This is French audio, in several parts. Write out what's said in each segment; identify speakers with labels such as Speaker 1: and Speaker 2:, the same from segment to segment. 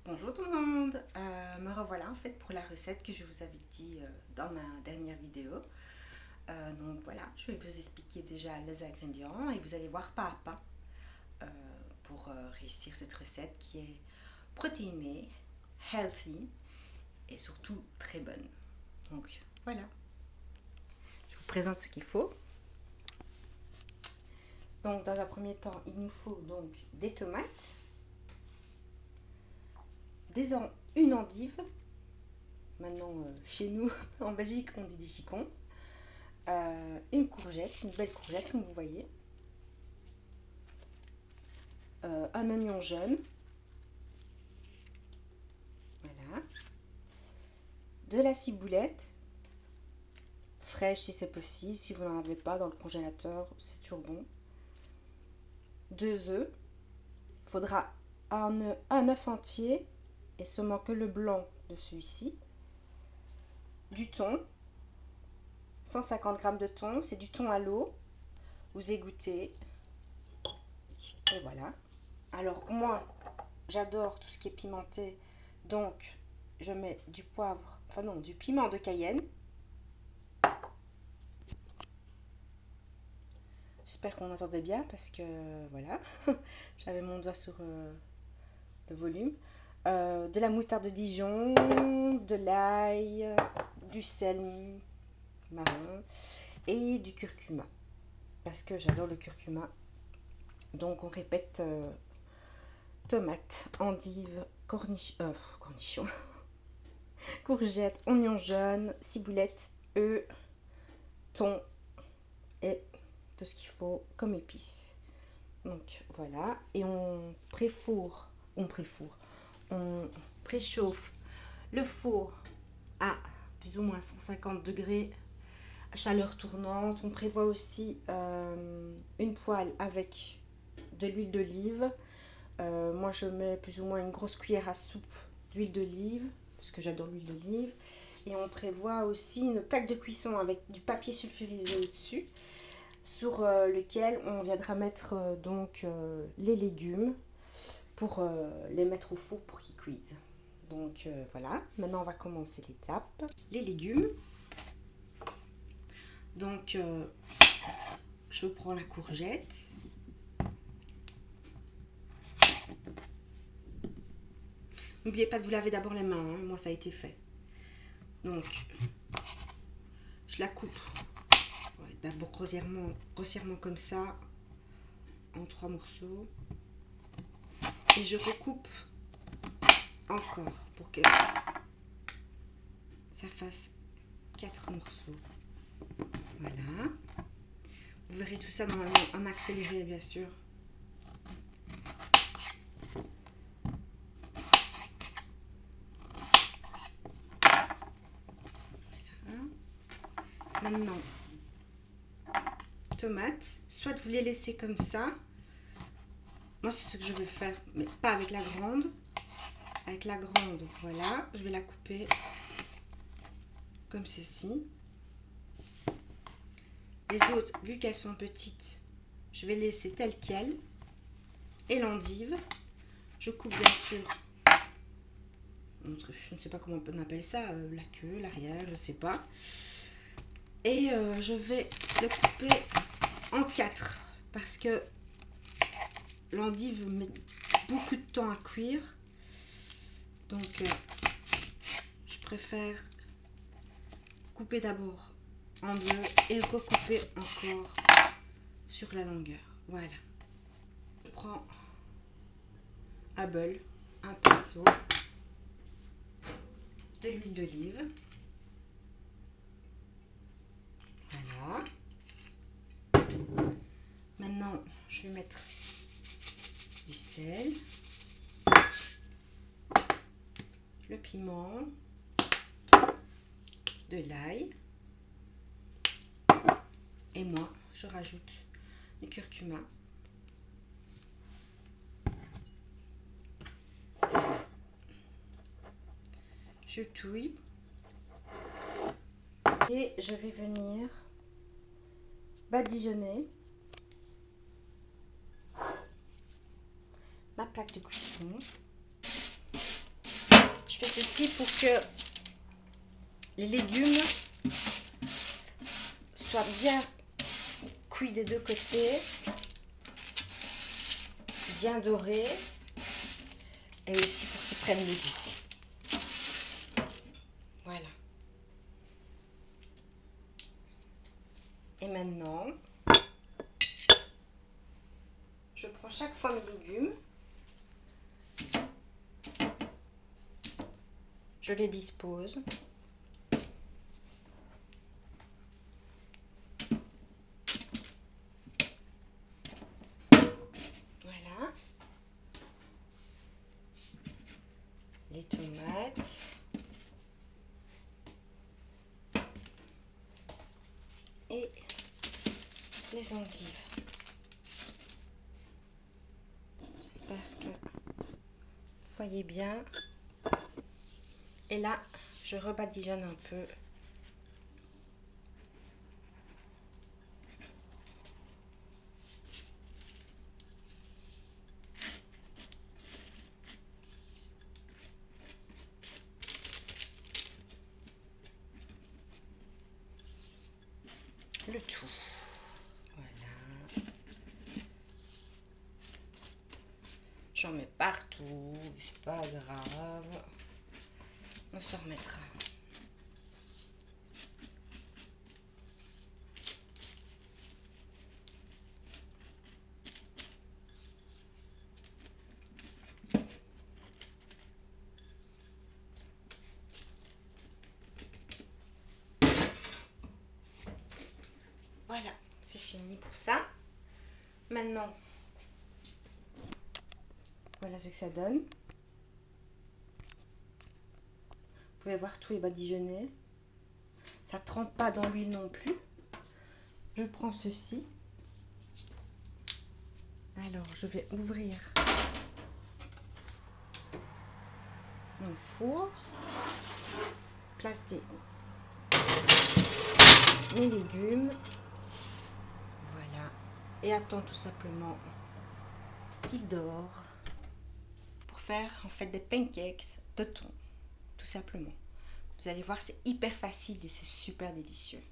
Speaker 1: Bonjour tout le monde, me revoilà en fait pour la recette que je vous avais dit dans ma dernière vidéo. Donc voilà, je vais vous expliquer déjà les ingrédients et vous allez voir pas à pas euh, pour réussir cette recette qui est protéinée, healthy et surtout très bonne. Donc voilà, je vous présente ce qu'il faut. Donc dans un premier temps, il nous faut donc des tomates, une endive. Maintenant, chez nous, en Belgique, on dit des chicons. Une courgette, une belle courgette comme vous voyez, un oignon jaune, voilà, de la ciboulette, fraîche si c'est possible, si vous n'en avez pas dans le congélateur, c'est toujours bon, 2 œufs, il faudra un œuf entier et seulement que le blanc de celui-ci, du thon, 150 g de thon, c'est du thon à l'eau, vous égouttez, et voilà. Alors moi, j'adore tout ce qui est pimenté, donc je mets du poivre, enfin non, du piment de Cayenne. J'espère qu'on entendait bien parce que voilà, j'avais mon doigt sur le volume. De la moutarde de Dijon, de l'ail, du sel marron et du curcuma parce que j'adore le curcuma. Donc on répète tomates, endives, cornichons, courgettes, oignons jaunes, ciboulette, œufs, thon et tout ce qu'il faut comme épices. Donc voilà, et on préchauffe le four à plus ou moins 150 degrés, chaleur tournante. On prévoit aussi une poêle avec de l'huile d'olive. Moi je mets plus ou moins une grosse cuillère à soupe d'huile d'olive, parce que j'adore l'huile d'olive. Et on prévoit aussi une plaque de cuisson avec du papier sulfurisé au-dessus, sur lequel on viendra mettre les légumes pour les mettre au four pour qu'ils cuisent. Donc voilà, maintenant on va commencer l'étape. Les légumes. Donc je prends la courgette. N'oubliez pas de vous laver d'abord les mains, hein. Moi ça a été fait. Donc je la coupe d'abord grossièrement comme ça, en 3 morceaux. Et je recoupe encore pour que ça fasse 4 morceaux. Voilà. Vous verrez tout ça normalement en accéléré, bien sûr. Voilà. Maintenant, tomates, soit vous les laissez comme ça. Moi, c'est ce que je vais faire, mais pas avec la grande. Avec la grande, voilà, je vais la couper comme ceci. Les autres, vu qu'elles sont petites, je vais les laisser telles quelles. Et l'endive, je coupe bien sûr, je ne sais pas comment on appelle ça, la queue, l'arrière, je ne sais pas. Et je vais le couper en 4 parce que l'endive met beaucoup de temps à cuire. Donc je préfère couper d'abord en 2 et recouper encore sur la longueur. Voilà. Je prends un bol, un pinceau, de l'huile d'olive. Voilà. Maintenant, je vais mettre du sel, le piment, de l'ail. Et moi, je rajoute du curcuma. Je touille. Et je vais venir badigeonner ma plaque de cuisson. fais ceci pour que les légumes soient bien cuits des deux côtés, bien dorés, et aussi pour qu'ils prennent le goût. Voilà. Et maintenant, je prends chaque fois mes légumes, je les dispose. Voilà. Les tomates. Et les endives. J'espère que vous voyez bien. Et là, je rebadigeonne un peu. Le tout. Voilà. J'en mets partout, c'est pas grave. On s'en remettra. Voilà, c'est fini pour ça. Maintenant, voilà ce que ça donne. Vous pouvez voir tous les badigeonnés. Ça ne trempe pas dans l'huile non plus. Je prends ceci. Alors, je vais ouvrir mon four. Placer mes légumes. Voilà. Et attendre tout simplement qu'il dort pour faire en fait des pancakes de thon, tout simplement. Vous allez voir, c'est hyper facile et c'est super délicieux.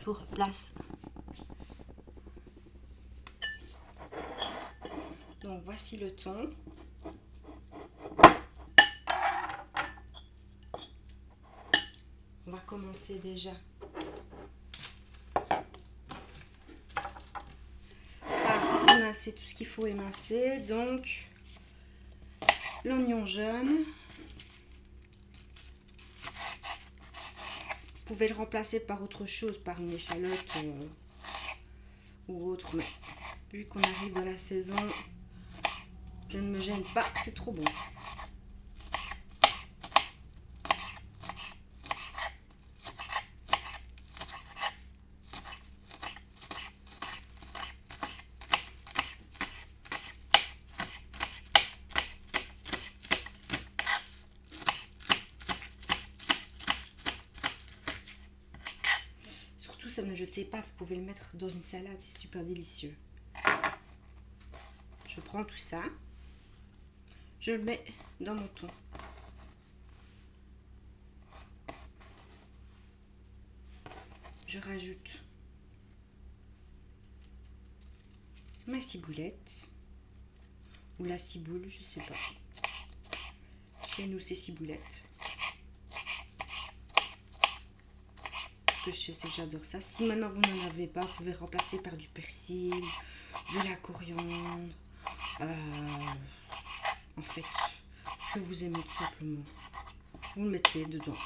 Speaker 1: Je vous replace. Donc voici le thon. On va commencer déjà par émincer tout ce qu'il faut émincer. Donc l'oignon jaune. Vous pouvez le remplacer par autre chose, par une échalote ou autre. Mais vu qu'on arrive dans la saison, je ne me gêne pas, c'est trop bon. Surtout, ça ne jetez pas, vous pouvez le mettre dans une salade, c'est super délicieux. Je prends tout ça, je le mets dans mon thon. Je rajoute ma ciboulette ou la ciboule, je sais pas. Chez nous, c'est ciboulette. Que je sais que j'adore ça. Si maintenant vous n'en avez pas, vous pouvez remplacer par du persil, de la coriandre, en fait, ce que vous aimez tout simplement. Vous le mettez dedans.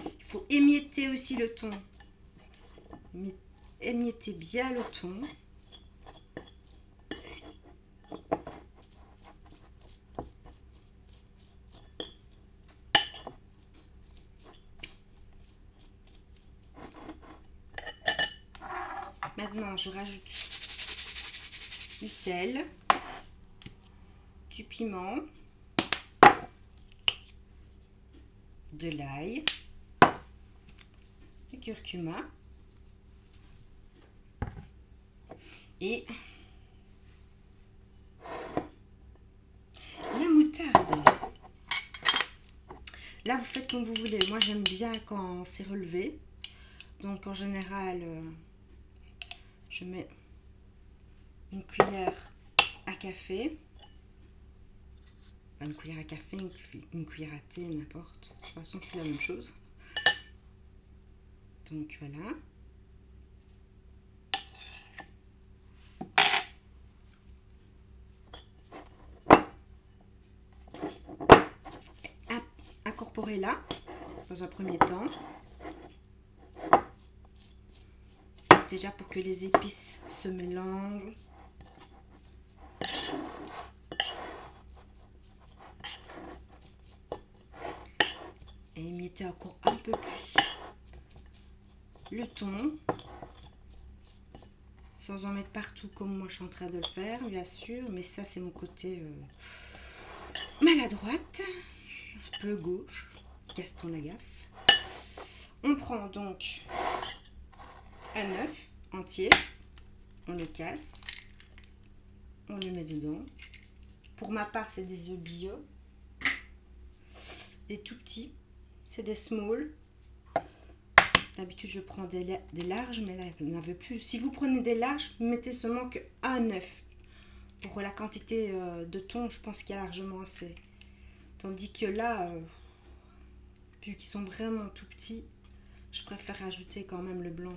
Speaker 1: Il faut émietter aussi le thon. Émiettez bien le thon. Maintenant, je rajoute du sel, du piment, de l'ail, du curcuma et la moutarde. Là, vous faites comme vous voulez. Moi, j'aime bien quand c'est relevé. Donc, en général, je mets une cuillère à café. Enfin, une cuillère à café, une cuillère à thé, n'importe. De toute façon, c'est la même chose. Donc, voilà. Incorporer là, dans un premier temps. Déjà pour que les épices se mélangent. Et émietter encore un peu plus le thon. Sans en mettre partout comme moi je suis en train de le faire, bien sûr. Mais ça, c'est mon côté maladroite. Un peu gauche. Gaston Lagaffe. On prend donc un œuf entier. On le casse. On le met dedans. Pour ma part, c'est des œufs bio. Des tout petits. C'est des small. D'habitude, je prends des larges, mais là, je n'en veux plus. Si vous prenez des larges, mettez seulement qu'un œuf. Pour la quantité de thon, je pense qu'il y a largement assez. Tandis que là, vu qu'ils sont vraiment tout petits, je préfère rajouter quand même le blanc.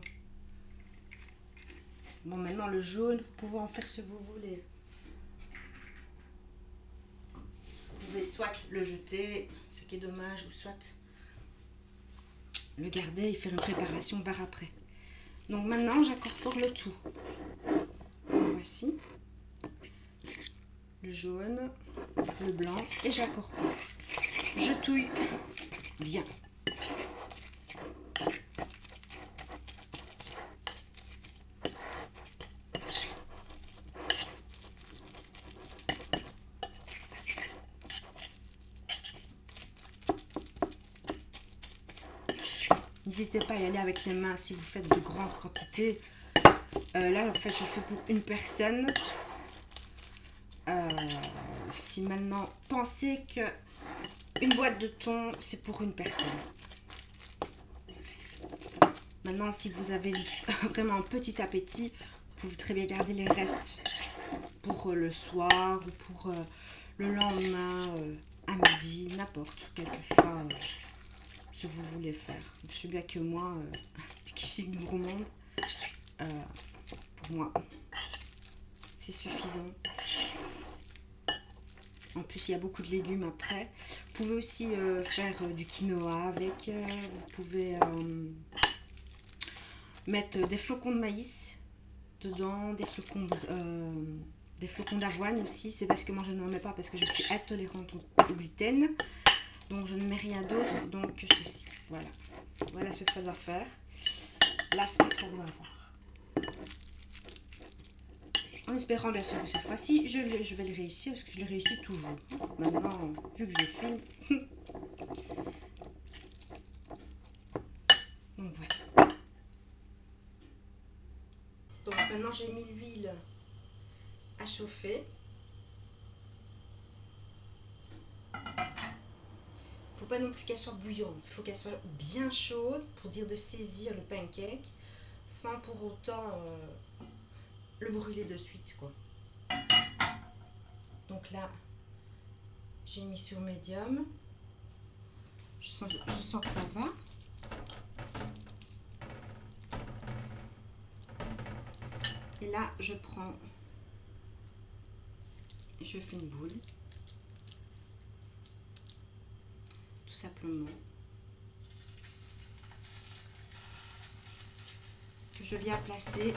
Speaker 1: Bon, maintenant, le jaune, vous pouvez en faire ce que vous voulez. Vous pouvez soit le jeter, ce qui est dommage, ou soit le garder et faire une préparation par après. Donc maintenant, j'incorpore le tout. Voici le jaune, le blanc, et j'incorpore. Je touille bien. N'hésitez pas à y aller avec les mains si vous faites de grandes quantités. Là, en fait, je fais pour une personne. Si maintenant, pensez que une boîte de thon, c'est pour une personne. Maintenant, si vous avez vraiment un petit appétit, vous pouvez très bien garder les restes pour le soir ou pour le lendemain, à midi, n'importe, quelquefois, ce que vous voulez faire. Je sais bien que moi, vu que je suis une gourmande, pour moi, c'est suffisant. En plus, il y a beaucoup de légumes après. Vous pouvez aussi faire du quinoa avec. Vous pouvez mettre des flocons de maïs dedans, des flocons d'avoine aussi. C'est parce que moi je ne m'en mets pas parce que je suis intolérante au gluten. Donc je ne mets rien d'autre donc que ceci. Voilà. Voilà ce que ça doit faire. L'aspect que ça doit avoir. En espérant bien sûr que cette fois-ci, je vais le réussir parce que je le réussis toujours. Maintenant, vu que je filme. Donc voilà. Donc maintenant j'ai mis l'huile à chauffer. Faut pas non plus qu'elle soit bouillante. Il faut qu'elle soit bien chaude pour dire de saisir le pancake sans pour autant le brûler de suite, quoi. Donc là, j'ai mis sur médium. Je sens que ça va. Et là, je prends, je fais une boule, tout simplement, que je viens placer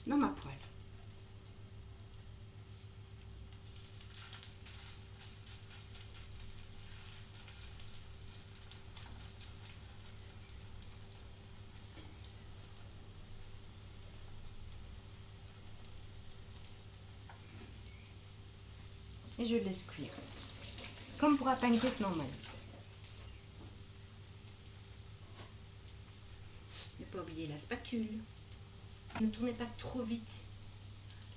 Speaker 1: dans ma poêle. et je laisse cuire. Comme pour un pancake normal. Ne pas oublier la spatule. Ne tournez pas trop vite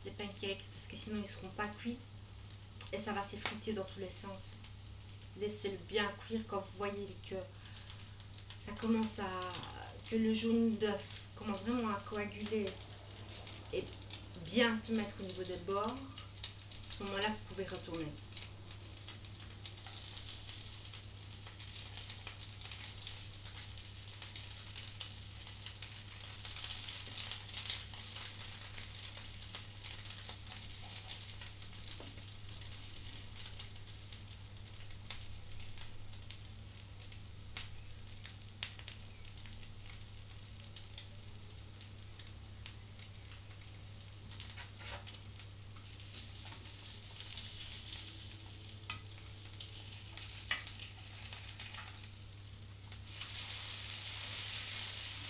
Speaker 1: les pancakes parce que sinon ils ne seront pas cuits et ça va s'effriter dans tous les sens. Laissez-le bien cuire quand vous voyez que ça commence à... que le jaune d'œuf commence vraiment à coaguler et bien se mettre au niveau des bords. À ce moment-là, vous pouvez retourner.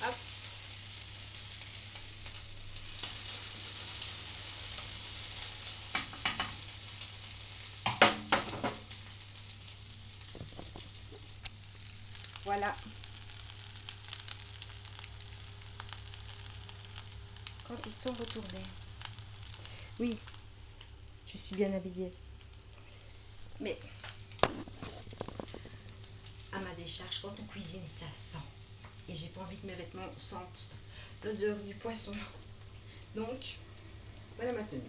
Speaker 1: Hop. Voilà. Quand ils sont retournés. Oui, je suis bien habillée. Mais à ma décharge, quand on cuisine, ça sent. Et j'ai pas envie que mes vêtements sentent l'odeur du poisson. Donc, voilà ma tenue.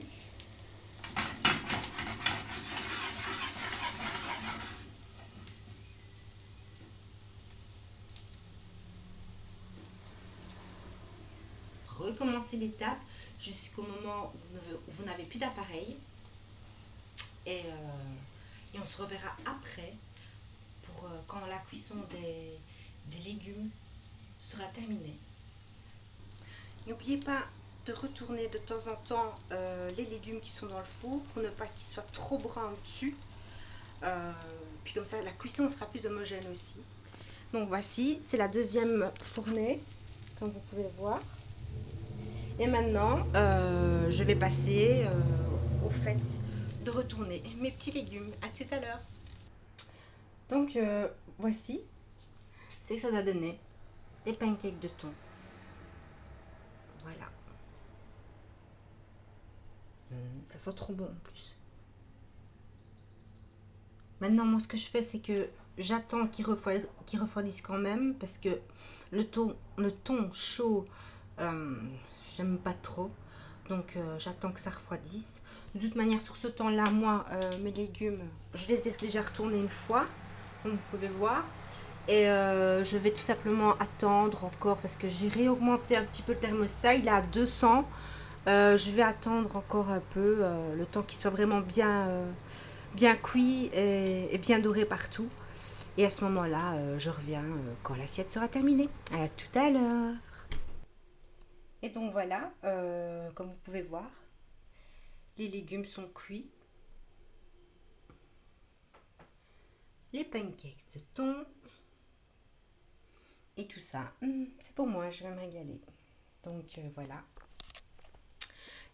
Speaker 1: Recommencez l'étape jusqu'au moment où vous n'avez plus d'appareil. Et on se reverra après pour quand la cuisson des légumes sera terminée. N'oubliez pas de retourner de temps en temps les légumes qui sont dans le four pour ne pas qu'ils soient trop bruns au-dessus. Puis comme ça, la cuisson sera plus homogène aussi. Donc voici, c'est la deuxième fournée, comme vous pouvez voir. Et maintenant, je vais passer au fait de retourner mes petits légumes. À tout à l'heure. Donc voici, c'est que ça doit donner des pancakes de thon. Voilà. Ça sent trop bon en plus. Maintenant, moi, ce que je fais, c'est que j'attends qu'ils refroidissent quand même parce que le thon chaud, euh, j'aime pas trop. Donc, j'attends que ça refroidisse. De toute manière, sur ce temps-là, moi, mes légumes, je les ai déjà retournés une fois, comme vous pouvez voir. Et je vais tout simplement attendre encore parce que j'ai réaugmenté un petit peu le thermostat. Il est à 200. Je vais attendre encore un peu, le temps qu'il soit vraiment bien cuit et bien doré partout. Et à ce moment-là, je reviens quand l'assiette sera terminée. À tout à l'heure. Et donc voilà, comme vous pouvez voir, les légumes sont cuits. Les pancakes de thon. Et tout ça, c'est pour moi, je vais me régaler. Donc voilà.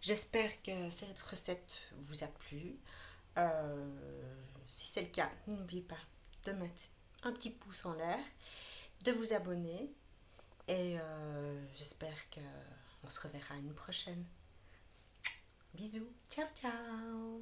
Speaker 1: J'espère que cette recette vous a plu. Si c'est le cas, n'oubliez pas de mettre un petit pouce en l'air, de vous abonner et j'espère qu'on se reverra une prochaine. Bisous, ciao ciao.